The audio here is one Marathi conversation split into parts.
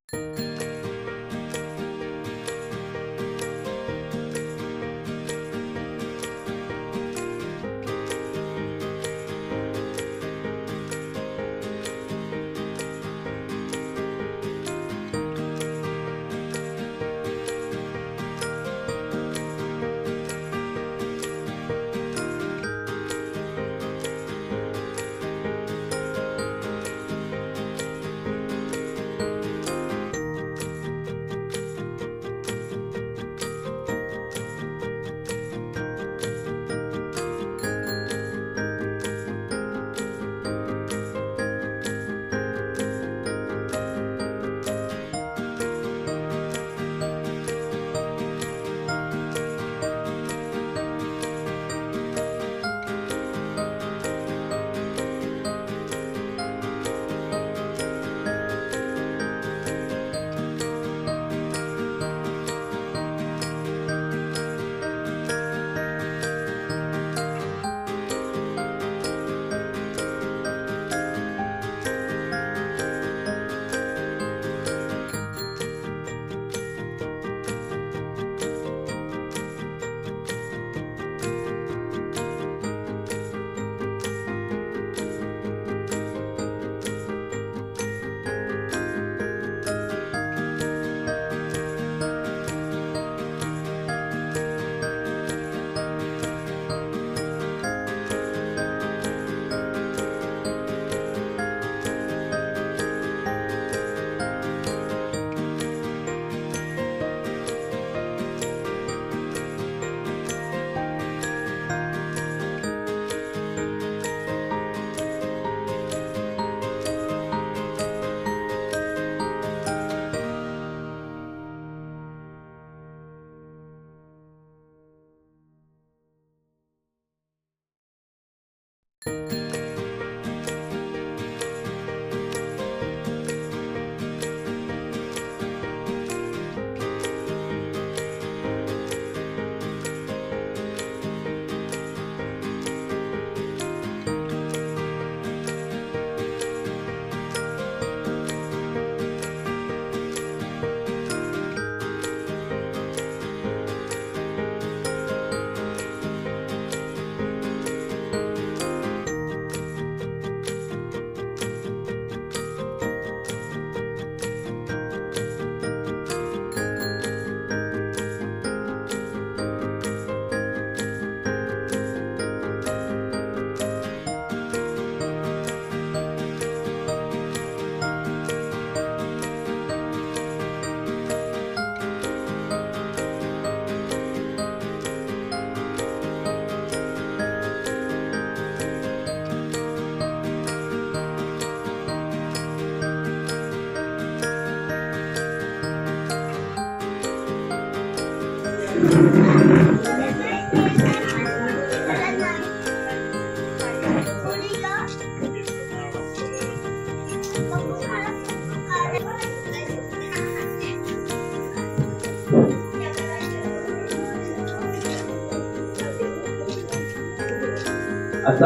असा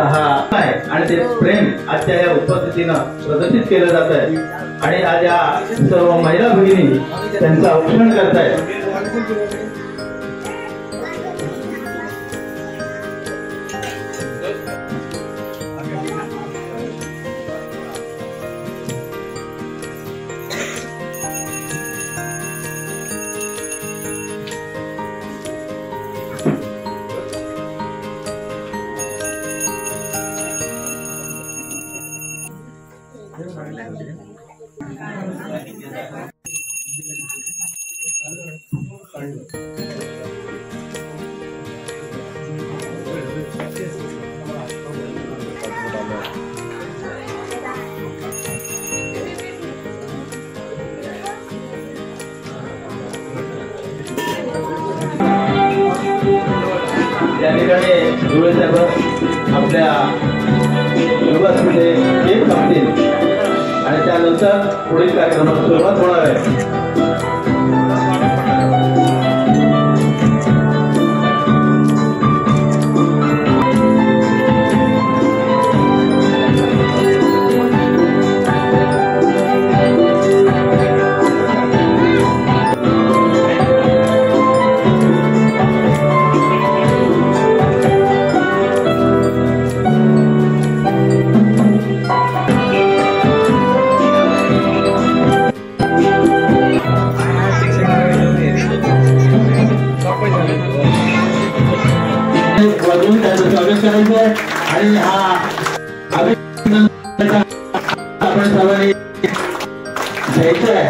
हा आहे आणि ते प्रेम आजच्या या उपस्थितीनं प्रदर्शित केलं जात आहे आणि आज या सर्व महिला भगिनी त्यांचं औक्षण करतायत. या ठिकाणी धुळे साहेब आपल्या युवासमध्ये केक कापतील आणि त्यानंतर पुढील कार्यक्रमाला सुरुवात होणार आहे.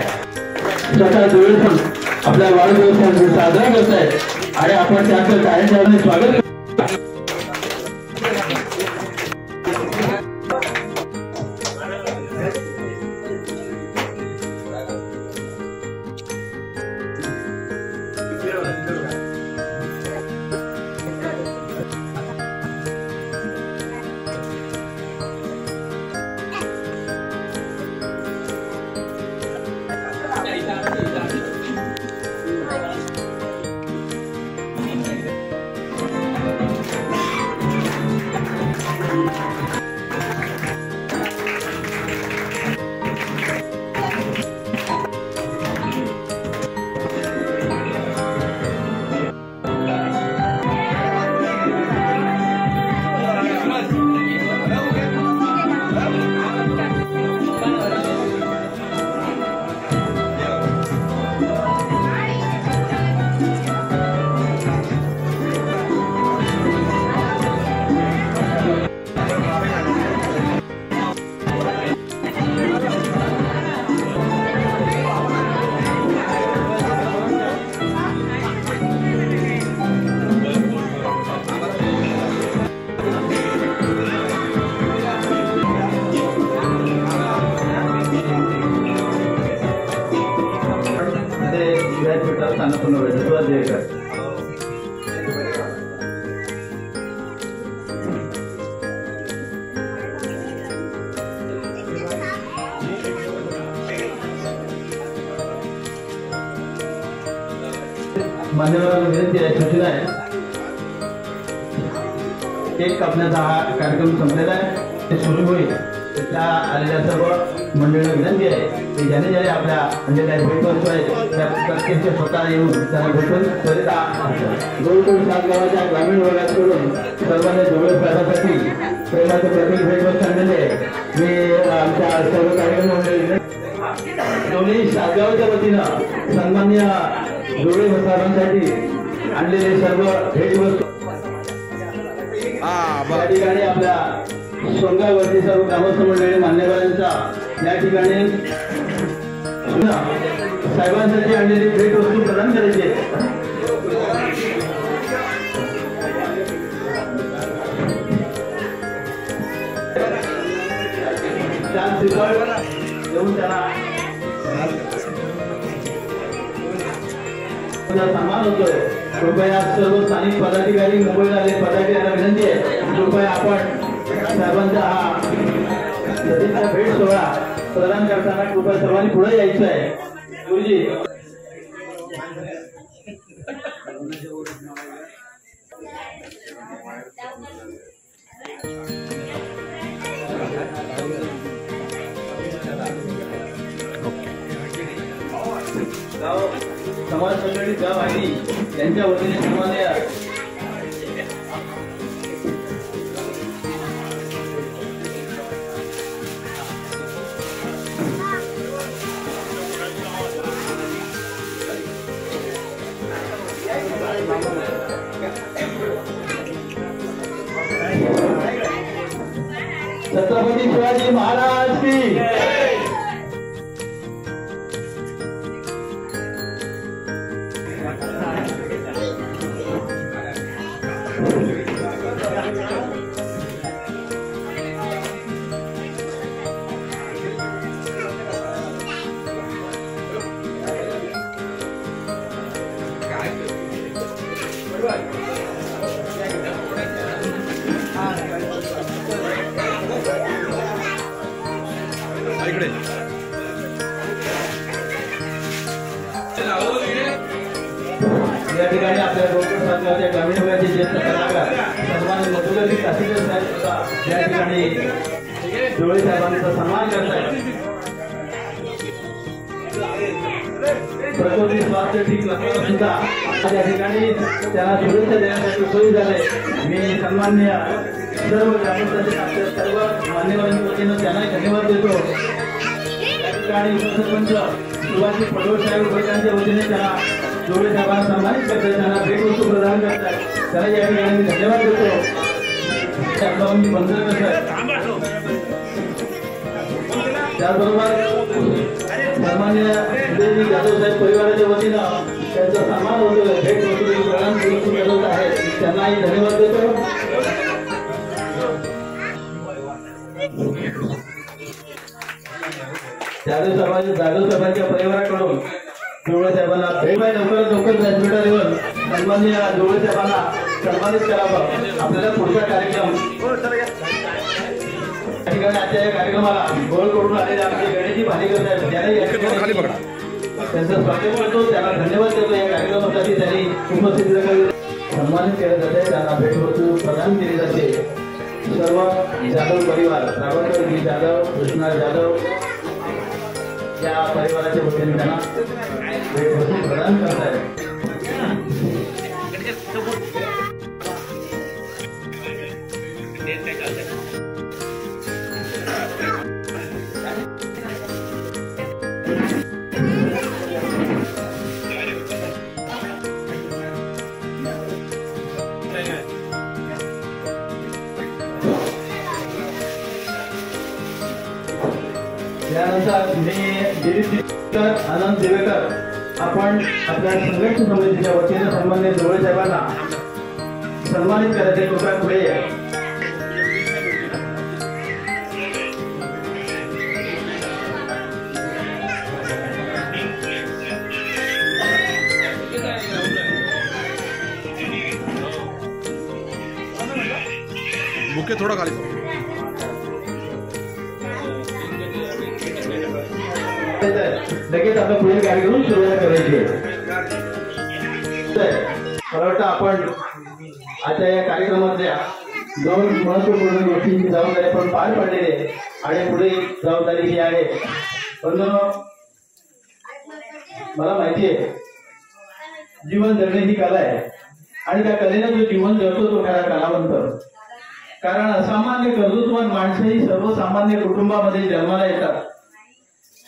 स्वतः डोळे आपल्या वाढदिवसाचा साजरा करतायत आणि आपण त्यांचं टाळ्यांच्या स्वागत मान्यवरांना विनंती आहे, सूचना आहे. केक कापण्याचा हा कार्यक्रम संपलेला आहे, ते सुरू होईल. त्या आलेल्या सर्व मंडळींना विनंती आहे की ज्याने ज्याने आपल्या म्हणजे काही भेटवस्तू आहेत त्या प्रत्यक्ष स्वतः येऊन त्यांना भेटून त्वरित गोलकोट सातगावाच्या ग्रामीण भागाकडून सर्वांनी जवळ प्रसादासाठी प्रेमाचं प्रतीक भेटवस्तू आणलेले आहे. मी आमच्या सर्व कार्यक्रम मंडळींना दोन्ही सातगावच्या वतीनं सन्मान्य जोडे साहेबांसाठी आणलेले सर्व भेटवस्तू या ठिकाणी आपल्या सोनगाववरती सर्व ग्रामस्थ मंडळी मान्यवरांचा या ठिकाणी साहेबांसाठी आणलेली भेटवस्तू प्रदान करायची आहे. येऊन त्यांना सन्मान होतोय. कृपया सर्व स्थानिक पदाधिकारी मुंबईला आले पदाधिकाऱ्यांना विनंती आहे, कृपया आपण साहेबांचा हा सदिच्छा भेट सोहळा प्रदान करताना कृपया सर्वांनी पुढे यायचं आहे. गुरुजी गाव समाज संघटित गाव आहे त्यांच्या वतीने सन्मान्य छत्रपती शिवाजी महाराज की या ठिकाणी आपल्या गोलकोट सातगावच्या ग्रामीण भागाचे ज्येष्ठ कलाकार सन्मान मधुकरी काशीकर साहेब या ठिकाणी डोळे साहेबांचा सन्मान करतायत. प्रकृती स्वास्थ्य ठीक नसताना सुद्धा या ठिकाणी त्यांना शुभेच्छा देण्यासाठी सोयी झाले. मी सन्मान्य सर्व ग्रामस्थांचे आपल्या सर्व मान्यवरांच्या वतीनं त्यांना धन्यवाद देतो. या ठिकाणी उपसरपंच सुभाष पटोळ साहेब यांच्या वतीने त्यांना जोडे साहेबांना सन्मानित करतात, त्यांना भेटवस्तू प्रदान करतात. त्याला या ठिकाणी मी धन्यवाद देतो. त्याबरोबर मी बंद करतात. त्याचबरोबर सन्मान्य उदयजी जाधव साहेब परिवाराच्या वतीनं त्यांचा सन्मान होतो भेट वस्तू प्रदान करत आहे त्यांनाही धन्यवाद देतो. जाधव साहेबांच्या परिवाराकडून जोवळे साहेबांना लवकरात लवकर व्यासपीठावर येऊन सन्माननीय जोवळे साहेबांना सन्मानित करावं. आपल्याला पुढचा कार्यक्रम ठिकाणी आजच्या या कार्यक्रमाला गोळ करून आलेले आमचे गणेशजी भालेकर साहेब ज्याने त्यांचं स्वागत करतो, त्यांना धन्यवाद देतो. या कार्यक्रमासाठी त्यांनी उपस्थित सन्मानित केले जाते, त्यांना भेटवस्तू प्रदान केली जाते. सर्व जाधव परिवार रावणजी जाधव, कृष्णा जाधव या परिवाराच्या वतीने त्यांना भेटवस्तू प्रदान करत आहेत. यानंतर मी आनंद देवेकर आपण आपल्या संघर्ष समितीच्या वतीने सन्माननीय जोवळे साहेबांना सन्मानित करायचे. कृपया पुढे या. बुके थोडा खाली लगेच आपला पुढील कार्यक्रम सुरुवात करायची आहे. मला वाटतं आपण आता या कार्यक्रमातल्या दोन महत्वपूर्ण गोष्टींची जबाबदारी आपण पार पाडलेली आहे आणि पुढे जबाबदारी ही आहे. परंतु मला माहिती आहे जीवन जगणे ही कला आहे आणि त्या कलेनं जो जीवन जगतो तो खरा कलावंत. कारण असामान्य कर्तृत्ववान माणसं ही सर्वसामान्य कुटुंबामध्ये जन्माला येतात,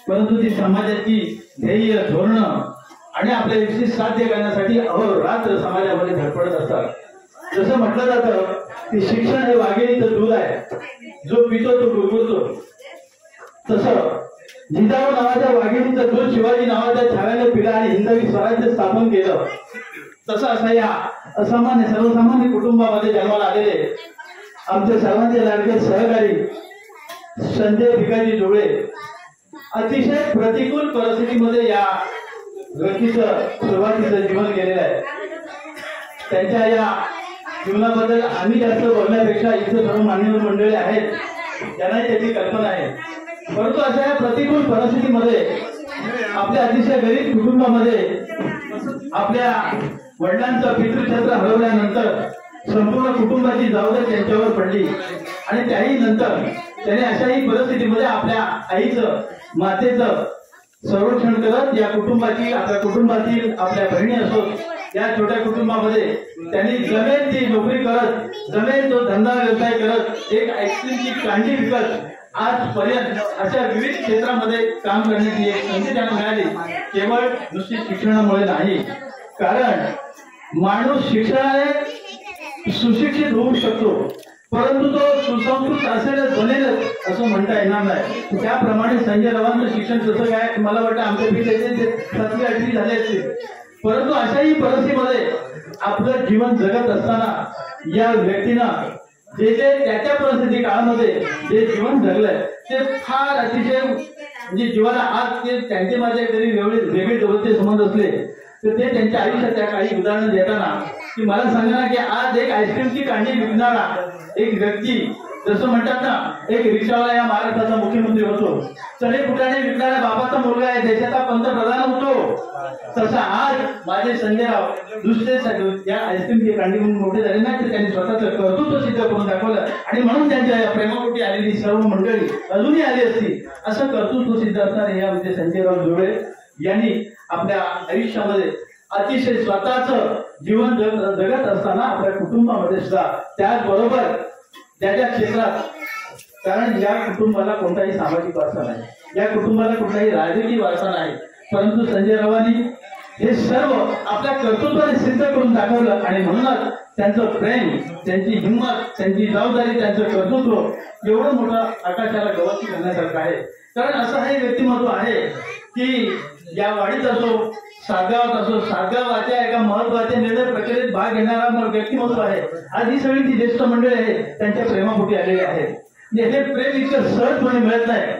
परंतु ती समाजाची ध्येय धोरण आणि आपल्या इच्छित साध्य करण्यासाठी अहोरात्र समाजामध्ये धडपडत असतात. जसं म्हटलं जातं की शिक्षण हे वाघिणीचं दूध आहे, जो पितो तो गुरगुरतो. तसं जिजाऊ नावाच्या वाघिणीचं दूध शिवाजी नावाच्या छाव्याने पिलं आणि हिंदवी स्वराज्य स्थापन केलं. तसं असा या असामान्य सर्वसामान्य कुटुंबामध्ये जन्माला आलेले आमचे सर्वांचे लाडके सहकारी संजय भिकाजी जोवळे अतिशय प्रतिकूल परिस्थितीमध्ये या व्यक्तीचं सुरुवातीचं जीवन गेलेलं आहे. त्यांच्या या जीवनाबद्दल आम्ही जास्त बोलण्यापेक्षा इथे सर्व मान्यवर मंडळी आहेत त्यांना त्याची कल्पना आहे. परंतु अशा या प्रतिकूल परिस्थितीमध्ये आपल्या अतिशय गरीब कुटुंबामध्ये आपल्या वडिलांचं पितृक्षेत्र हरवल्यानंतर संपूर्ण कुटुंबाची जबाबदारी त्यांच्यावर पडली आणि त्याही नंतर त्याने अशाही परिस्थितीमध्ये आपल्या आईचं मातेचं संरक्षण करत या कुटुंबाची आपल्या कुटुंबातील आपल्या बहिणी असोत या छोट्या कुटुंबामध्ये त्यांनी जमेल ती नोकरी करत जमेल तो धंदा व्यवसाय करत एक आईस्क्रीमची कांडी विकत आजपर्यंत अशा विविध क्षेत्रामध्ये काम करण्याची एक संधी त्यांना मिळाली. केवळ नुसती शिक्षणामुळे नाही, कारण माणूस शिक्षणाने सुशिक्षित होऊ शकतो, परंतु तो सुसंस्कृत असेलच बनेलच असं म्हणता येणार नाही. त्याप्रमाणे संजय रावांचं शिक्षण कसं काय मला वाटतं आमच्या पिढीचे 7वी 8वी झाले असतील, परंतु अशाही परिस्थितीमध्ये आपलं जीवन जगत असताना या व्यक्तीनं जे त्याच्या परिस्थिती काळामध्ये जे जीवन जगलंय ते फार अतिशय म्हणजे जीवाला आज ते त्यांचे माझे तरी वेगळे जवळचे संबंध असले तर ते त्यांच्या आयुष्याच्या काही उदाहरणं देताना की मला सांगा ना की आज एक आईस्क्रीमची कांडी विकणारा एक व्यक्ती जसं म्हणतात ना एक रिक्षावाला या महाराष्ट्राचा मुख्यमंत्री होतो, चणे फुटाणे विकणाऱ्या बाबाचा मुलगा आहे देशाचा पंतप्रधान होतो, तसा आज माझे संजयराव दुसरे या आईस्क्रीमची कांडी म्हणून मोठे झाले नाही तर त्यांनी स्वतःचं कर्तृत्व सिद्ध करून दाखवलं आणि म्हणून त्यांच्या या प्रेमापोटी आलेली सर्व मंडळी अजूनही आली असती. असं कर्तृत्व सिद्ध असणारे या म्हणजे संजयराव जोवळे यांनी आपल्या आयुष्यामध्ये अतिशय स्वतःचं जीवन जगत असताना आपल्या कुटुंबामध्ये सुद्धा त्याचबरोबर त्याच्या क्षेत्रात, कारण या कुटुंबाला कोणताही सामाजिक वारसा नाही, या कुटुंबाला कुठलाही राजकीय वारसा नाही, परंतु संजय रावांनी हे सर्व आपल्या कर्तृत्वाने सिद्ध करून दाखवलं आणि म्हणूनच त्यांचं प्रेम, त्यांची हिंमत, त्यांची जबाबदारी, त्यांचं कर्तृत्व एवढं मोठं आकाशाला गवसणी करण्यासारखं आहे. कारण असं हे व्यक्तिमत्व आहे की या वाडीत असो सातगावात असो, सातगावाच्या एका महत्वाच्या निर्णय प्रक्रियेत भाग घेणारा व्यक्तिमत्व आहे. आज ही सगळी जी ज्येष्ठ मंडळी आहे त्यांच्या प्रेमापोटी आलेले आहेत. हे प्रेम इतकं सहजपणे मिळत नाही,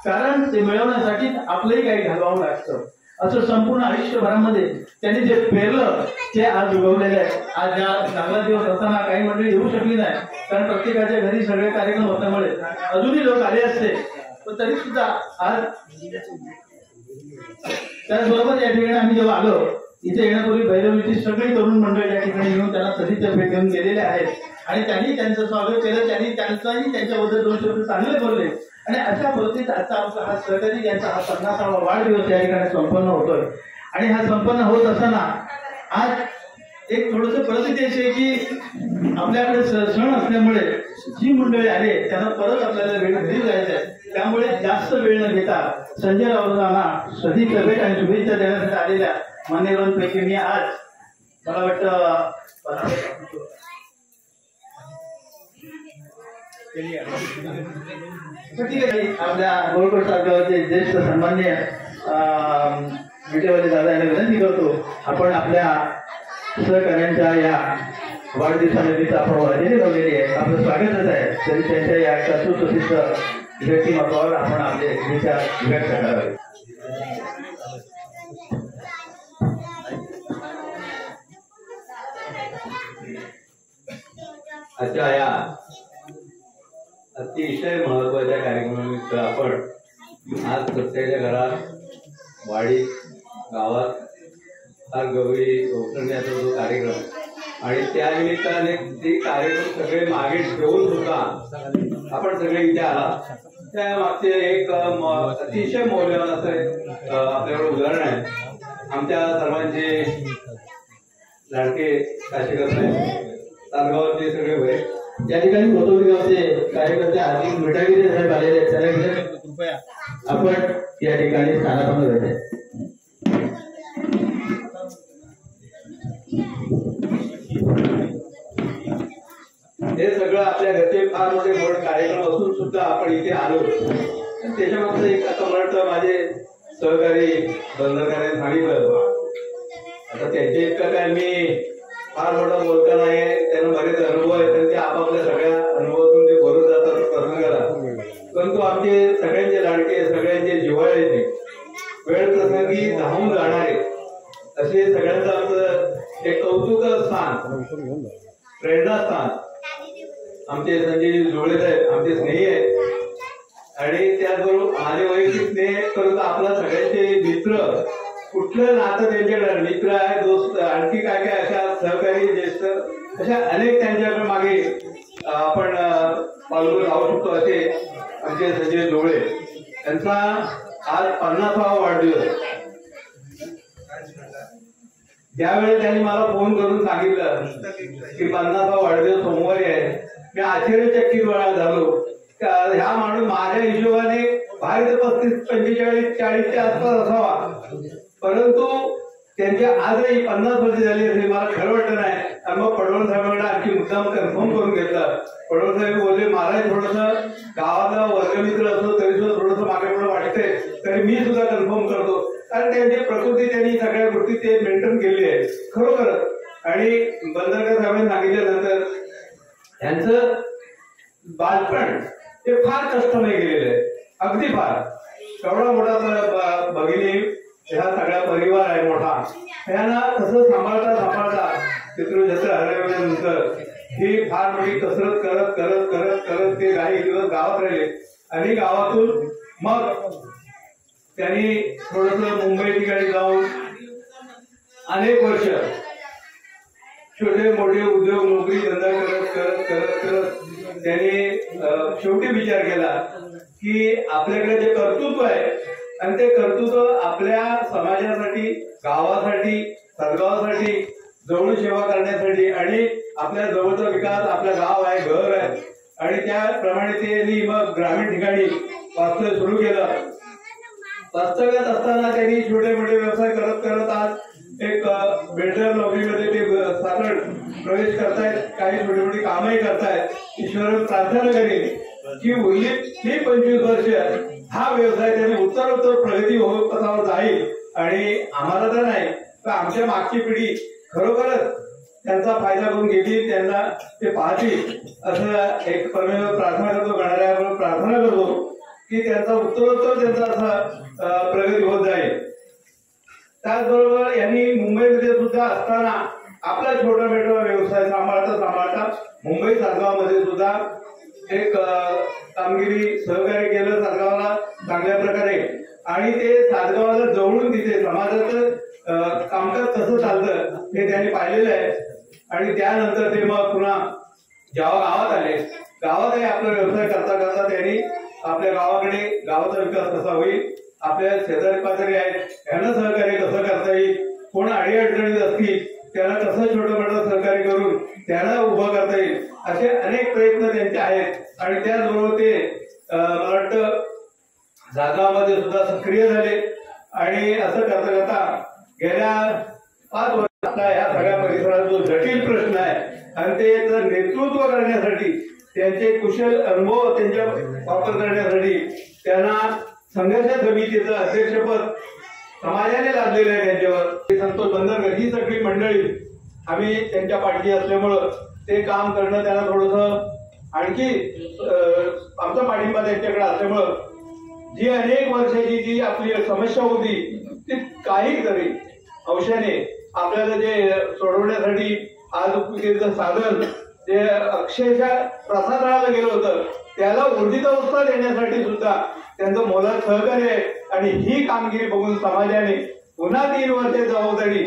कारण ते मिळवण्यासाठी आपलंही काही घालवावं लागतं. असं संपूर्ण आयुष्यभरामध्ये त्यांनी जे पेरलं ते आज उगवलेलं आहे. आज या चांगला दिवस असताना काही मंडळी येऊ शकली नाही, कारण प्रत्येकाच्या घरी सगळे कार्यक्रम होत्यामुळे अजूनही लोक आले असते, पण तरी सुद्धा आज त्याचबरोबर या ठिकाणी आम्ही जेव्हा आलो इथे येण्यापूर्वी भैरवीची सगळी तरुण मंडळी या ठिकाणी येऊन त्यांना सदिच्छा भेट देऊन गेलेले आहेत आणि त्यांनी त्यांचं स्वागत केलं. त्यांनी त्यांच्याबद्दल 2 शब्द चांगले बोलले आणि अशा पद्धतीत आजचा आमचा हा सहकारी यांचा हा 50वा वाढदिवस या ठिकाणी संपन्न होतोय. आणि हा संपन्न होत असताना आज एक थोडस परिस्थिती अशी आहे की आपल्याकडे सण असल्यामुळे जी मंडळी आले त्यांना परत आपल्याला वेळ घरी जायचं आहे. त्यामुळे जास्त वेळ न घेता संजय राऊतांना सदिच्छा भेट आणि शुभेच्छा देण्यासाठी आलेल्या मान्यवरांपैकी मी आज मला वाटतं ठीक आहे आपल्या गोलकोट सातगावचे ज्येष्ठ सन्मान्य विटेवाले दादा यांना विनंती करतो आपण आपल्या सहकार्यांच्या या वाढदिवसानिमित्त आपण हजेरी लावलेली आहे. आपलं स्वागतच आहे, तरी त्यांच्या या कर्तृत्वसिद्ध व्यक्तिमत्वावर आपण आपले विचार व्यक्त करावे. आजच्या या अतिशय महत्वाच्या कार्यक्रमानिमित्त आपण आज प्रत्येकाच्या घरात वाडीत गावात फार गौरी ओसरण्याचा जो कार्यक्रम आणि त्या निमित्ताने ते कार्यक्रम सगळे मागे ठेवून सुद्धा आपण सगळे इथे आला. त्या मागचे एक अतिशय मौल्यवान असं आपल्याकडे उदाहरण आहे. आमच्या सर्वांचे लाडके काशीकर साहेब तालगावचे सगळे होय या ठिकाणी कोथोडी गावचे कार्यकर्ते हार्दिक मिठागिरी साहेब आलेले आहेत. त्याला कृपया आपण या ठिकाणी स्थानापन्न करते. हे सगळं आपल्या घरचे फार मोठे कार्यक्रम असून सुद्धा आपण इथे आलो. त्याच्यामागचं एक आता म्हणत माझे सहकारी बंधकारांनी सांगितलं. आता त्यांचे इतकं काय मी फार मोठा बोलता नाही, त्यांना बरेच अनुभव आहेत, ते आपापल्या सगळ्या अनुभवातून ते बोलत जातात प्रसंगाला. परंतु आमचे सगळ्यांचे लाडके सगळ्यांचे जिव्हाळ्याचे वेळ प्रसंगी धावून जाणारे असे सगळ्यांचं आमचं एक कौतुक स्थान प्रेरणास्थान आमचे संजय जोळे साहेब आमचे स्नेही आहेत. आणि त्याचबरोबर माझे वैयक्तिक स्नेह परंतु आपला सगळ्यांचे मित्र कुठलं नातं त्यांच्याकडे मित्र आहे दोस्त आणखी काय काय अशा सहकारी ज्येष्ठ अशा अनेक त्यांच्याकडे मागे आपण पालघर राहू शकतो. असे आमचे संजय जोळे यांचा आज 50वा वाढदिवस. त्यावेळेस त्यांनी मला फोन करून सांगितलं की 50वा वाढदिवस सोमवारी आहे. मी आश्चर्यचकित झालो. ह्या माणूस माझ्या हिशोबाने बाहेर 35-45-40च्या आसपास असावा, परंतु त्यांच्या आजही 50 वर्ष झाली असेल मला खरं वाटत नाही. आणि मग पडवळ साहेबांकडे आणखी मुद्दाम कन्फर्म करून घेतला. पडवळ साहेब बोलले महाराज थोडस गावाचा वर्गमित्र असतो तरी सुद्धा थोडस मागे पुढे वाटतंय, तरी मी सुद्धा कन्फर्म करतो. कारण त्यांची प्रकृती त्यांनी सगळ्या गोष्टी ते मेंटेन केली आहे खरोखरच. आणि बंदरकर साहेबांनी सांगितल्यानंतर त्यांचं बालपण हे फार कष्टमय गेलेलं आहे, अगदी फार. एवढा मोठा भगिनी ह्या सगळा परिवार आहे मोठा, यांना कसं सांभाळता पितृक्षेत्र हरवल्यानंतर ही फार मोठी कसरत करत करत करत करत ते काही दिवस गावात राहिले. आणि गावातून मग त्यांनी थोडस मुंबई ठिकाणी जाऊन अनेक वर्ष छोटे मोठे उद्योग नोकरी धंदा करत करत करत करत त्यांनी शेवटी विचार केला की आपल्याकडे जे कर्तृत्व आहे आणि ते कर्तृत्व आपल्या समाजासाठी गावासाठी सदगावासाठी जवळ सेवा करण्यासाठी आणि आपल्या जवळचा विकास आपलं गाव आहे घर आहे आणि त्याप्रमाणे त्यांनी मग ग्रामीण ठिकाणी वास्तव्य सुरू केलं. वास्तव्यात असताना त्यांनी छोटे मोठे व्यवसाय करत करत आज एक बिल्डर नोकरीमध्ये ते साधारण प्रवेश करतायत, काही छोटी मोठी कामही करतायत. ईश्वर प्रार्थना करेन की उरली ही 25 वर्ष हा व्यवसाय त्यांनी उत्तरोत्तर प्रगती होत पथावर जाईल आणि आम्हाला तर नाही तर आमच्या मागची पिढी खरोखरच त्यांचा फायदा करून घेतील, त्यांना ते पाहतील असं एक प्रार्थना करतो, गणरायाबरोबर प्रार्थना करतो की त्यांचा उत्तरोत्तर त्यांचा असा प्रगती होत जाईल. त्याचबरोबर यांनी मुंबईमध्ये सुद्धा असताना आपला छोटा मोठा व्यवसाय सांभाळता मुंबई सातगावमध्ये सुद्धा एक कामगिरी सहकार्य केलं सातगावला चांगल्या प्रकारे, आणि ते सातगावाला जवळून तिथे समाजाचं कामकाज कसं चालतं हे त्यांनी पाहिलेलं आहे. आणि त्यानंतर ते मग पुन्हा जेव्हा गावात आले, गावातही आपला व्यवसाय करता करता त्यांनी आपल्या गावाकडे गावाचा विकास कसा होईल, आपल्या शेजारी पाजारी आहेत यांना सहकार्य कसं करता येईल, कोण अडीअडचणीत असतील त्यांना कसं छोटं मोठं सहकार्य करून त्यांना उभं करता येईल, असे अनेक प्रयत्न त्यांचे आहेत. आणि त्याचबरोबर ते मला वाटतं जागामध्ये सुद्धा सक्रिय झाले आणि असं करता करता गेल्या 5 वर्षात या सगळ्या परिसरात जो जटिल प्रश्न आहे आणि ते नेतृत्व करण्यासाठी त्यांचे कुशल अनुभव त्यांच्या वापर करण्यासाठी त्यांना संघर्ष समितीचं अध्यक्षपद समाजाने लादलेलं आहे त्यांच्यावर. संतोष बंदरकर ही सगळी मंडळी आम्ही त्यांच्या पाठीशी असल्यामुळं ते काम करणं त्यांना थोडंसं आणखी आमचा पाठिंबा त्यांच्याकडे असल्यामुळं जी अनेक वर्षाची जी आपली समस्या होती ती काहीतरी अंशाने आपल्याला जे सोडवण्यासाठी आज उपयोगीचं साधन जे अक्षरशः प्रसारणाला गेलं होतं त्याला ऊर्जितावस्था देण्यासाठी सुद्धा त्यांचं मोलाचं सहकार्य आहे. आणि ही कामगिरी बघून समाजाने पुन्हा 3 वर्ष जबाबदारी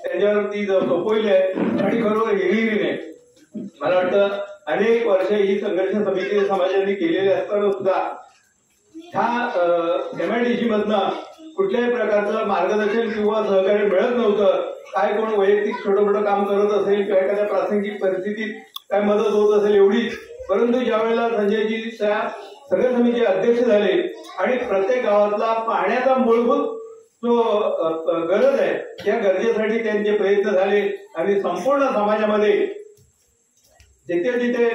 त्यांच्यावरती सोपवली आहे आणि खरोखर हिरिरीने मला वाटतं अनेक वर्ष ही संघर्ष समिती समाजाने केलेली असताना सुद्धा ह्या MIDC मधनं कुठल्याही प्रकारचं मार्गदर्शन किंवा सहकार्य मिळत नव्हतं. काय कोण वैयक्तिक छोटं मोठं काम करत असेल किंवा एखाद्या प्रासंगिक परिस्थितीत काय मदत होत असेल एवढीच. परंतु ज्या वेळेला संजयजी त्या सगळ्या समितीचे अध्यक्ष झाले आणि प्रत्येक गावातला पाण्याचा मूलभूत जो गरज आहे त्या गरजेसाठी त्यांचे प्रयत्न झाले आणि संपूर्ण समाजामध्ये जिथे जिथे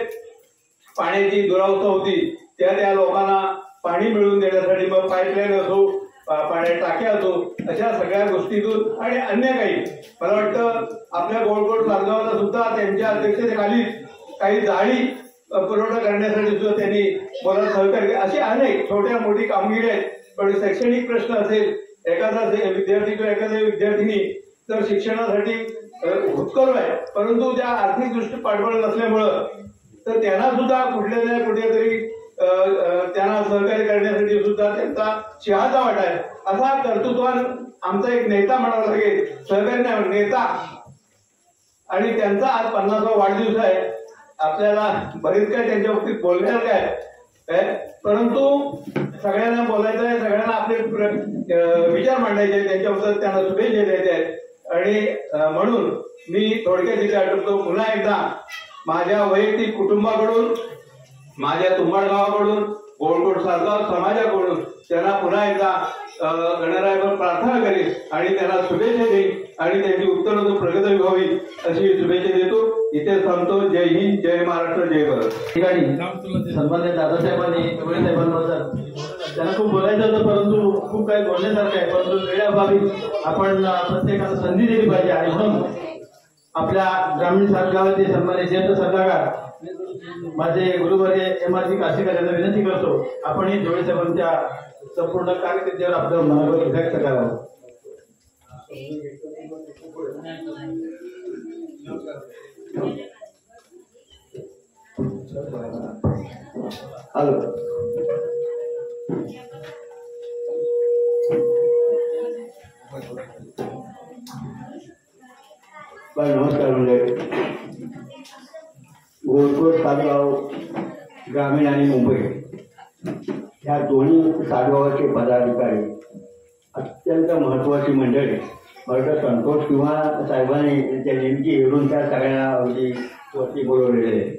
पाण्याची दुरावस्था होती त्या लोकांना पाणी मिळवून देण्यासाठी मग पाईपलाईन असो पाण्या टाक्या असो अशा सगळ्या गोष्टीतून आणि अन्य काही मला वाटतं आपल्या गोळकोट सातगावाला सुद्धा त्यांच्या अध्यक्षतेखाली काही जाळी पुरवठा करण्यासाठी सुद्धा त्यांनी मला सहकार्य अशी अनेक छोट्या मोठी कामगिरी आहेत. पण शैक्षणिक प्रश्न असेल एखादा विद्यार्थी किंवा एखाद्या विद्यार्थिनी तर शिक्षणासाठी हुतकरू आहे परंतु त्या आर्थिक दृष्टी पाठबळ नसल्यामुळं तर त्यांना सुद्धा कुठल्या ना कुठेतरी त्यांना सहकार्य करण्यासाठी सुद्धा त्यांचा शहाचा वाटा आहे. असा कर्तृत्वान आमचा एक नेता म्हणावा लागेल, सहकार्य नेता. आणि त्यांचा आज 50वा वाढदिवस आहे. आपल्याला बरीच काय त्यांच्या बाबतीत बोलण्यात काय परंतु सगळ्यांना बोलायचं आहे, सगळ्यांना आपले विचार मांडायचे आहेत, त्यांच्याबद्दल त्यांना शुभेच्छा द्यायच्या आहेत. आणि म्हणून मी थोडक्यात इथे आठवतो पुन्हा एकदा माझ्या वैयक्तिक कुटुंबाकडून माझ्या तुंबाड गावाकडून गोळकोट सातगाव समाजाकडून त्यांना पुन्हा एकदा गणरायावर प्रार्थना करेल आणि त्यांना शुभेच्छा देईल आणि त्यांची उत्तरोत्तर प्रगती व्हावी अशी शुभेच्छा देतो. इथे सांगतो जय हिंद, जय महाराष्ट्र, जय भारत. ठिकाणी सन्माननीय दादासाहेबांनी टोळे साहेबांबद्दल त्यांना खूप बोलायचं होतं परंतु खूप काही बोलण्यासारखं आहे. परंतु वेळेअभावी आपण प्रत्येकाला संधी दिली पाहिजे आणि म्हणून आपल्या ग्रामीण सातगावाचे सन्माननीय ज्येष्ठ सल्लागार माझे गुरुवर्य MRC काशीकर यांना विनंती करतो आपण ही टोळे साहेबांच्या संपूर्ण कार्यकर्त्यावर आपलं मनोबल व्यक्त करावं. हॅलो नमस्कार. मंडळी गोळकोट सातगाव ग्रामीण आणि मुंबई या दोन्ही सातगावाचे पदाधिकारी अत्यंत महत्वाची मंडळी मला संतोष किंवा साहेबांनी त्या नेमकी हेरून त्या सगळ्या वरती बोलवलेले आहे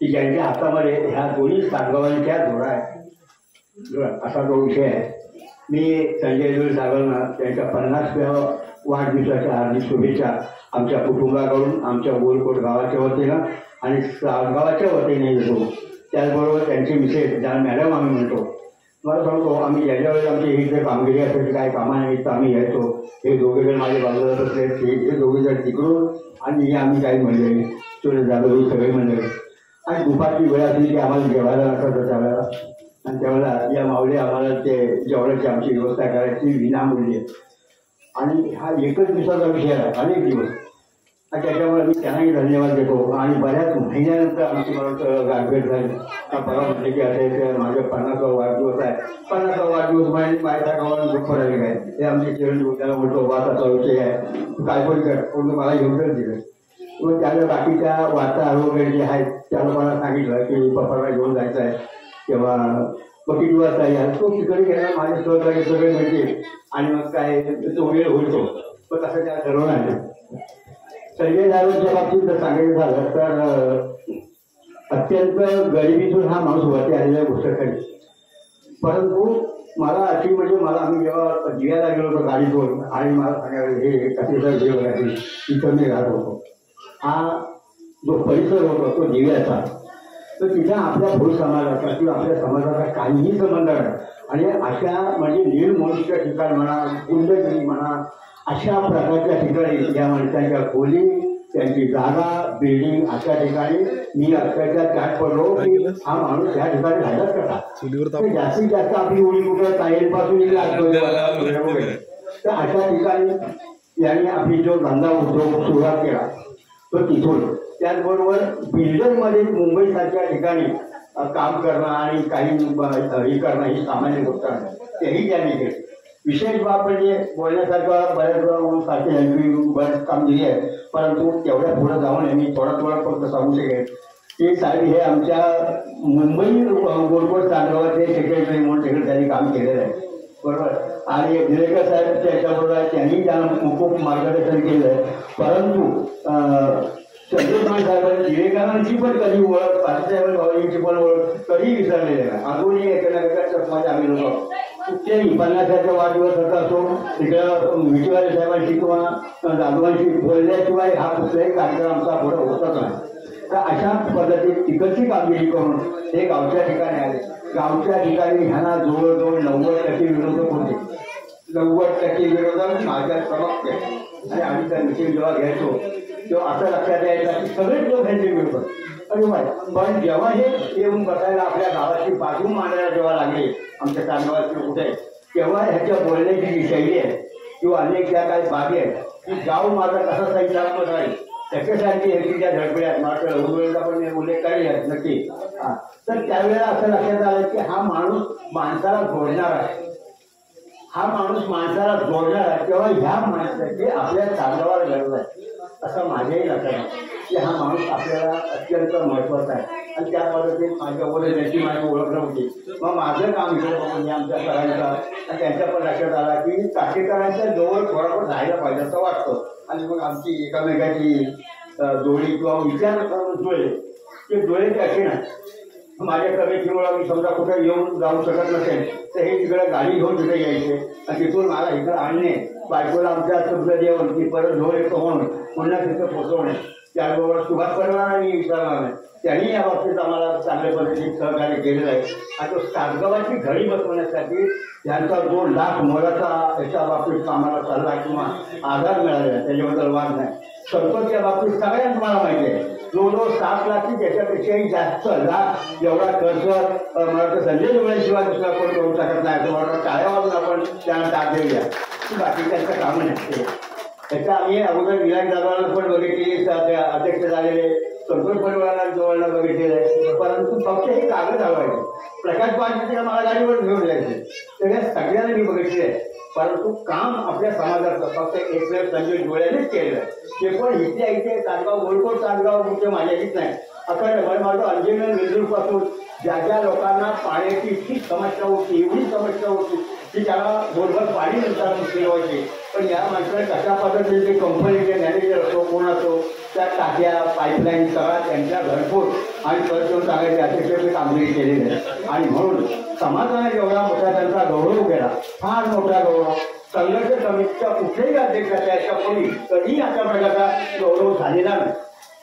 की ज्यांच्या हातामध्ये ह्या दोन्ही सातगावांच्या जोडा आहेत असा तो विषय आहे. मी संजय जोड साहेबांना त्यांच्या 50व्या वाढदिवसाच्या हार्दिक शुभेच्छा आमच्या कुटुंबाकडून आमच्या गोळकोट गावाच्या वतीनं आणि सातगावाच्या वतीने देतो. त्याचबरोबर त्यांचे मिसेस ज्यांना मॅडम आम्ही म्हणतो मला सांगतो आम्ही ज्याच्या वेळेस आमची ही जर कामगिरी असायची काय कामानिमित्त आम्ही यायचो. हे दोघेजण माझ्या बाजूला बसले, हे दोघेजण तिकडून आणि आम्ही काही मंडळी चोर जाधव ही सगळी मंडळी. आणि दुपारची वेळ असली की आम्हाला जेवायला नसायचं त्यावेळेला. आणि त्यावेळेला या माऊली आम्हाला ते जेवणाची आमची व्यवस्था करायची विनामूल्य. आणि हा एकच दिवसाचा विषय आहे, अनेक दिवस. आणि त्याच्यामुळे मी त्यांनाही धन्यवाद देतो. आणि बऱ्याच महिन्यानंतर आमची मला गाठभेट झाली. परवा म्हटले की आता माझ्या 50वा वाढदिवस आहे. 50वा वाढदिवस म्हणजे माझ्या गावाला दुःख पडायला काय हे आमचे चिरंजीव त्याला म्हणतो वाचाचा विषय आहे, काय पण कर, पण मला घेऊनच दिलं. मग त्याला बाकीच्या वार्ता वगैरे जे आहेत त्याला मला सांगितलं की पप्पाला घेऊन जायचं आहे किंवा मग किती वाजता याल. तो तिकडे गेला, माझे सहकारी सगळे मिळते आणि मग काय तो वेळ होतो. पण तसं त्या ठरवून आहे. संजय जाधवच्या बाबतीत जर सांगायचं झालं तर अत्यंत गरिबीतून हा माणूस वरती आलेला गोष्ट खरी. परंतु मला अशी म्हणजे मला आम्ही जेव्हा दिव्याला गेलो होतो गाडीतून आणि मला सांगायला हे कथेचा जीव आहे तिथं मी राहत होतो. हा जो परिसर होता तो दिव्याचा, तर तिथे आपल्या भूल समाजाचा किंवा आपल्या समाजाचा काहीही संबंध नाही. आणि अशा म्हणजे निर्मनुष्य ठिकाण म्हणा, गुंडगिरी म्हणा, अशा प्रकारच्या ठिकाणी या माणसांच्या खोली, त्यांची जागा, बिल्डिंग अशा ठिकाणी मी अक्षरशः त्यात पडलो की हा माणूस या ठिकाणी राहिलाच कसा. जास्तीत जास्त आपली उडी कुठं ताईलपासून तर अशा ठिकाणी यांनी आपली जो धंदा उद्योग सुरुवात केला तो तिथून. त्याचबरोबर बिल्डरमध्ये मुंबईसारख्या ठिकाणी काम करणं आणि काही हे करणं ही सामान्य गोष्ट आहे, तेही त्यांनी केलं. विशेष बाब म्हणजे बोलण्यासारखं बऱ्याच वेळा सारखे यांनी बरेच कामगिरी आहे. परंतु तेवढ्या पुढे जाऊन यांनी थोडा फक्त सांगू शकेल की साहेब हे आमच्या मुंबई गोडकोट चांदगावाचे सेक्रेटरी म्हणून तिकडे त्यांनी काम केलेलं आहे, बरोबर. आणि दिलेकर साहेब त्याच्याबरोबर त्यांनी त्यांना खूप मार्गदर्शन केलं आहे. परंतु चंद्रकांत साहेबांनी विवेकानंदची पण कधी ओळख, पाटीलसाहेब भाऊजींची पण ओळख कधी विसरलेली नाही. अजूनही एका चष्माच्या आम्ही होतो. कुठल्याही 50च्या वाढदिवस होता असो, तिकडं विठीवाले साहेबांशी किंवा जाधवांशी बोलल्याशिवाय हा कुठलाही कार्यक्रम आमचा पुढे होतच नाही. तर अशा पद्धतीत तिकडची कामगिरी करून हे गावच्या ठिकाणी आले. गावच्या ठिकाणी ह्यांना जवळजवळ 90% विरोधक होते. 90% विरोधक माझ्या प्रवक्ते. आणि आम्ही त्या मिटिंग जेव्हा घ्यायचो तेव्हा असं लक्षात यायचं की सगळेच लोक ह्यांचे विरोधक. पण जेव्हा हे येऊन बसायला आपल्या गावाची बाजू मांडायला जेव्हा लागले आमच्या चांदगावाचे कुठे, तेव्हा ह्याच्या बोलण्याची जी शैली आहे किंवा अनेक ज्या काही बाबी आहेत की गाव माझा कसा संचालक राहील त्याच्यासाठी ह्याची ज्या धडपड्यात माझ्या लघुवेळेचा पण उल्लेख करेल नक्की. तर त्यावेळेला असं लक्षात आलं की हा माणूस माणसाला जोडणार आहे, हा माणूस माणसाला जोडणार आहे. तेव्हा ह्या माणसाची आपल्या चांदगावाला गरज आहे असं माझ्याही लक्षात आहे की हा माणूस आपल्याला अत्यंत महत्वाचा आहे. आणि त्या पद्धतीने माझ्यावर त्याची माझी ओळख नव्हती. मग माझं काम इकडे बघून आमच्या सरांचा आणि त्यांच्या पण लक्षात आला की काटेकरांच्या जवळ थोडाफार राहायला पाहिजे असं वाटतं. आणि मग आमची एकामेकाची जोडी किंवा विचार जुळे ते जुळेचे असे नाही. माझ्या कमिटीमुळे मी समजा कुठे येऊन जाऊ शकत नसेल तर हे तिकडे गाडी घेऊन तिथे यायचे आणि तिथून मला इकडे आणणे, बायकोला आमच्या तुझं जेवण की परत झोळ येतो म्हणून पुन्हा तिथं पोचवणे. त्याचबरोबर सुभाष परिवार मी विचारणार नाही, त्यांनी या बाबतीत आम्हाला चांगल्या पद्धतीने सहकार्य केलेलं आहे. आणि तो सातगावाची घडी बसवण्यासाठी त्यांचा 2 लाख मोलाचा याच्या बाबतीत आम्हाला सल्ला किंवा आधार मिळालेला त्याच्याबद्दल वाद नाही. सरपंचच्या बाबतीत सगळ्यांना तुम्हाला माहिती आहे जवळजवळ 7 लाख की त्याच्यापेक्षाही जास्त लाख एवढा खर्च मला तर संजय जोळ्याशिवाय दुसरा कोण करू शकत नाही. असं मला टाळ्यावरून आपण त्यांना टाक देऊया की बाकी त्यांचं कामं नसते. त्याच्या आम्ही अगोदर विनायक जाधवांना पण बघितली, अध्यक्ष झालेले संतोष परिवाराला जवळला बघितलेलं आहे. परंतु फक्त हे कागद हवायचे. प्रकाश पाटील मला गाडीवर घेऊन जायचे तर या सगळ्यांना मी बघितले आहे. परंतु काम आपल्या समाजाचं फक्त एक संजय जोळ्यानेच केलेलं आहे. ते पण इथे चांदगाव गोडकोट चांदगाव तुमच्या माझ्याशीच नाही. अखंड माझं अंजनेर मेंदूरपासून ज्या ज्या लोकांना पाण्याची इतकी समस्या होती, एवढी समस्या होती की त्याला भोरभर पाणी नंतर फिरवायचे. पण या माणसाने कशा पद्धतीने ते कंपनीचे मॅनेजर असो कोण असो त्या टाक्या पाईपलाईन सगळ्या त्यांच्या घरपोच आणि परत येऊन सांगायचे अतिशय कामगिरी केलेली आहे. आणि म्हणून समाजाने एवढा मोठा त्यांचा गौरव केला, फार मोठा गौरव. संघर्ष समितीच्या कुठल्याही अध्यक्षाच्या याच्या कोणी कधीही अशा प्रकारचा गौरव झालेला नाही.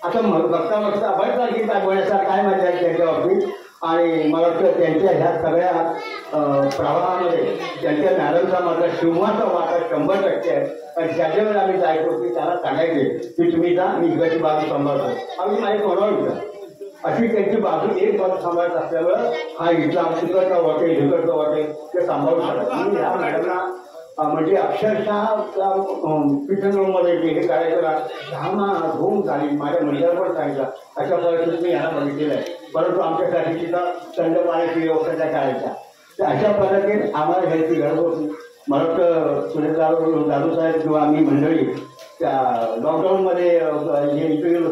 आता बघता बघता बरेच तारखेत बोलण्याचा काय मजा आहे त्याच्या बाबतीत आणि मला वाटतं त्यांच्या ह्या सगळ्या प्रवाहामध्ये त्यांच्या मॅडमचा मात्र शिवमाचा वाटा 100% आहे. आणि त्याच्यावर आम्ही जायचो की त्याला सांगायचे की तुम्ही जा, मी इकडची बाजू सांभाळतो. आम्ही माझी म्हणून अशी त्यांची बाजू एक बाजू सांभाळत असल्यामुळं हा इथला तिकडचा वाटेल इकडचं वाटेल ते सांभाळू शकत. मी ह्या मॅडमना म्हणजे अक्षरशः किचन रूममध्ये जे हे करायचं ना घामा धुवून झाली. माझ्या मुलीला पण सांगितलं अशा परिस्थितीत मी ह्याला बघितलेलं आहे. परंतु आमच्यासाठी तिथं थंड पाण्याची व्यवस्था त्या करायच्या. तर अशा पद्धतीने आम्हाला ह्याची गरज होती. मला वाटतं सुरेश दादू साहेब किंवा आम्ही मंडळी त्या लॉकडाऊनमध्ये हे इथे गेलो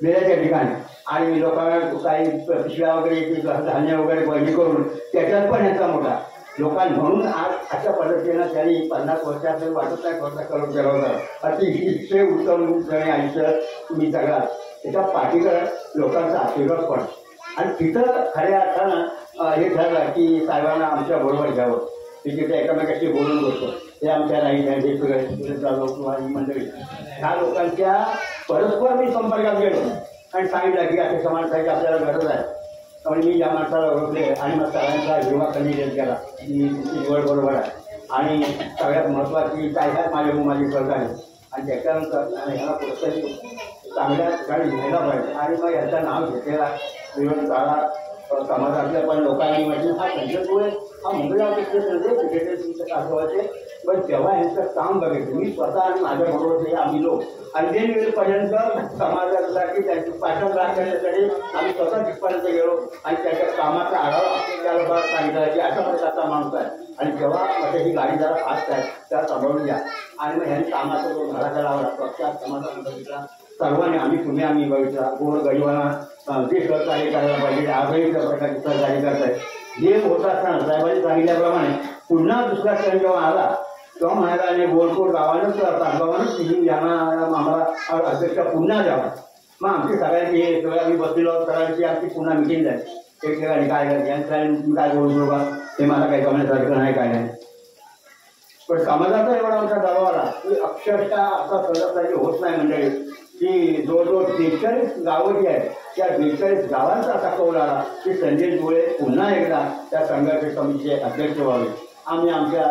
वेळेच्या ठिकाणी आणि लोकांना काही पिशव्या वगैरे धान्य वगैरे बळी करून त्याच्यात पण ह्याचा मोठा लोकांना म्हणून आज अशा पद्धतीनं त्यांनी 50 वर्षात वाटत नाही खर्च करून केलं होतं. अतिशय उत्तम आयुष्य तुम्ही सगळा त्याच्या पाठीकडे लोकांचा आशीर्वाद पण. आणि तिथं खऱ्या अर्थानं हे ठरलं की साहेबांना आमच्या बरोबर घ्यावं. तिथे एकामेकाशी बोलून बसतो ते आमच्या राईट हँड किंवा मंडळी ह्या लोकांच्या परस्पर मी संपर्कात गेलो आणि सांगितलं की अशा समाजाची आपल्याला गरज आहे. आणि मी या माणसाला ओळखले आणि मग सगळ्यांचा विमा कमी केला की तुमची निवड बरोबर आहे. आणि सगळ्यात महत्त्वाची काय ह्यात माझी सहकार्य आणि त्याच्यानंतर ह्याला प्रोत्साहित चांगल्या ठिकाणी घ्यायला पाहिजे. आणि मग याचं नाव घेतलेला विरोध काळा समाजातल्या पण लोकांनी म्हणजे हा संजयपुळे हा मुंबईपेक्षा संजय क्रिकेटर तुमच्या कासवाचे. पण जेव्हा यांचं काम बघायचं मी स्वतः आणि माझ्याबरोबर आम्ही लोक अंधेरीपर्यंत समाजासाठी त्यांची पाठण राखण्यासाठी आम्ही स्वतः तिथपर्यंत गेलो आणि त्याच्या कामाचा आढावा त्या लोकांना सांगितला की अशा प्रकारचा माणूस आहे. आणि जेव्हा म्हणजे ही गाडी जरा फास्ट आहे त्याला सांभाळून घ्या. आणि मग ह्यांनी कामाचा जो धडाका लावला प्रत्येक समाजाचा बघितला सर्वांनी आम्ही बघितला. गोर गरिबांना जे सहकार्य करायला पाहिजे आजही त्या प्रकारचे सहकार्य करताय. जे होत असताना साहेबांनी सांगितल्याप्रमाणे पुन्हा दुसरा क्षण जेव्हा आला तेव्हा म्हणाला आणि गोलकोट गावानंच तासगावानंच तुम्ही यांना आम्हाला अध्यक्ष पुन्हा द्यावा. मग आमची सगळ्यांची हे सगळं आम्ही बसलेलो सगळ्यांची आमची पुन्हा मिटिंग झाली. एक ठिकाणी काय तुम्ही काय बोलू नका हे मला काही जमण्यासारखं नाही काय नाही. पण समाजाचा एवढा आमचा दबाव आला की अक्षरशः असा सहजासहजी होत नाही मंडळी की जवळजवळ 43 गावं जी आहेत त्या 43 गावांचा असा कौल आला की संजय धुळे पुन्हा एकदा त्या संघर्ष समितीचे अध्यक्ष व्हावे. आम्ही आमच्या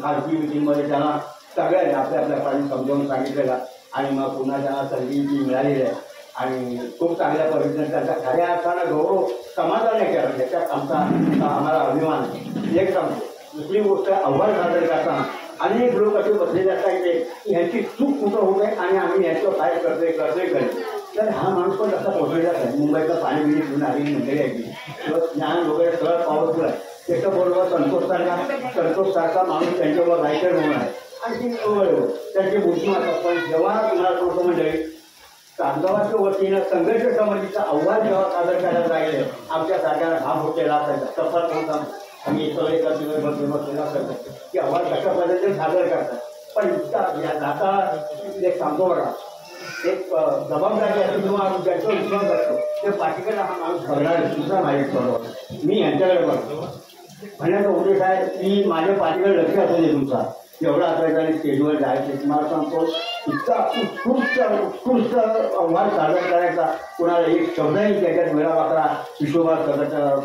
खाजगी मिटिंगमध्ये त्यांना सगळ्यांनी आपल्या पाणी समजावून सांगितलेला आणि मग पुन्हा त्यांना संधी मिळालेली आहे. आणि खूप चांगल्या पद्धतीने त्यांचा खऱ्या अर्थानं गौरव समाजाने केला त्याच्यात आम्हाला अभिमान. एक सांगतो. दुसरी गोष्ट आव्हान सादर करताना अनेक लोक असे बसलेले असायचे की ह्याची चूक कुठं होत आहे आणि आम्ही ह्याचं काय करतोय. तर हा माणूस पण तसा पोचलेलाच आहे. मुंबईचं पाणी बिणी घेऊन आलेली मंडळी आहे किंवा ज्ञान वगैरे सगळं पॉवरफुल आहे. त्याच्याबरोबर संतोषसारखा माणूस त्यांच्यावर रायटर म्हणून आहे आणि त्यांची बुद्धिमत्ता. पण जेव्हा तुम्हाला थोडं मंडळी तासगावाच्या वतीनं संघर्ष समितीचं आव्हान जेव्हा सादर करायला राहिले आमच्या सारख्याला घाम होतेला असायचा सफर होता. आम्ही सगळे बसलेला असायचं की आव्हान कशा पद्धतीने सादर करतात. पण आता एक सांगतो बघा एक जबाबदारी असते किंवा ज्यांचा विश्वास असतो ते पाठीकडे हा माणूस बघणार दुसरा माहीत बरोबर मी यांच्याकडे बघतो. म्हणण्याचा उद्देश आहे की माझ्या पाठीकडे लक्ष असू दे तुमचा एवढा असायचा आणि स्टेजवर जायचं. तुम्हाला सांगतो इतका उत्कृष्ट आव्हान सादर करायचा कुणाला एक शब्दही त्याच्यात वेळावाकडा हिशोबात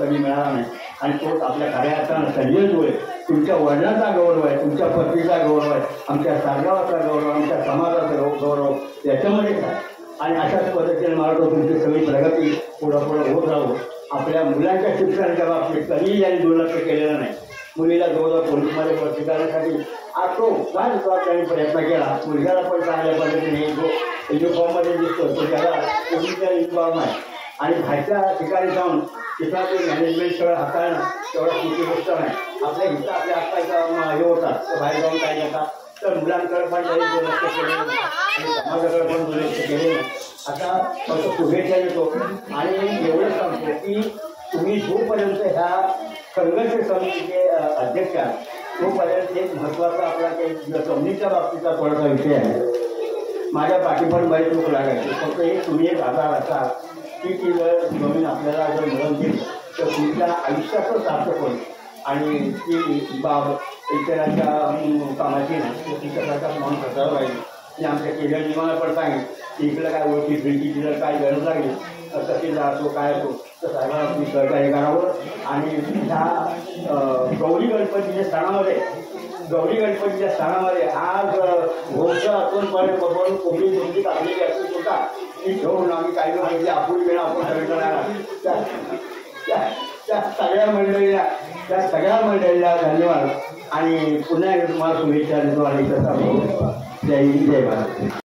कधी मिळाला नाही. आणि तोच आपल्या खऱ्या अर्थानं संजय धुळे तुमच्या वडिलांचा गौरव आहे, तुमच्या पत्नीचा गौरव आहे, आमच्या सारगावाचा गौरव, आमच्या समाजाचा गौरव याच्यामध्येच आहे. आणि अशाच पद्धतीने मला तुमची सगळी प्रगती पुढं होत राहू. आपल्या मुलांच्या शिक्षणाच्या बाबतीत कधीही यांनी दुर्लक्ष केलेलं नाही. मुलीला जवळजवळ पोलीसमध्ये भरती करण्यासाठी आज तो काय त्यांनी प्रयत्न केला. मुलग्याला पण चांगल्या पद्धतीने जो युनिफॉर्ममध्ये दिसतो तो त्याला पोलीसचा युनिफॉर्म आहे. आणि बाहेरच्या ठिकाणी जाऊन तिथं ते मॅनेजमेंट सगळं हाताळणं तेवढा मोठी गोष्ट नाही. आपल्या इथं आपल्या आत्ताचा हे होतात बाहेर जाऊन काय घेतात तर मुलांकडे पण काही दुर्लक्ष केलेलं नाही आणि समाजाकडे पण दुर्लक्ष केलेलं नाही. आता फक्त शुभेच्छा देतो आणि एवढंच सांगतो की तुम्ही जोपर्यंत ह्या संघर्ष समितीचे अध्यक्ष आहात तोपर्यंत एक महत्त्वाचा आपला काही जमिनीच्या बाबतीचा थोडासा विषय आहे. माझ्या पाठीपण बरेच लोक लागायचे. फक्त एक तुम्ही एक आधार असा की ती जर जमीन आपल्याला जर मिळून गेली तर तुमच्या आयुष्याचं सार्थक होईल. आणि ती बाब इतरांच्या कामाची नाही ती कशाचा म्हणून कसायला पाहिजे. आणि आमच्या केंद्रीय नियमाला पण सांगेल की इकडं काय ओळखी भेटीची जर काय गरज लागली तहसीलदार असो काय असो तर साहेबांना तुम्ही सहकार्य करावं. आणि ह्या गौरी गणपतीच्या सणामध्ये आज भोगचं असूनपर्यंत बघून कोणी तुमची काढलेली असून सुद्धा ती घेऊन आम्ही काही माहिती आपण वेळा आपण सगळं त्या सगळ्या मंडळीला धन्यवाद आणि पुन्हा एकदा तुम्हाला शुभेच्छा देतो आणि जय हिंद जय भारत.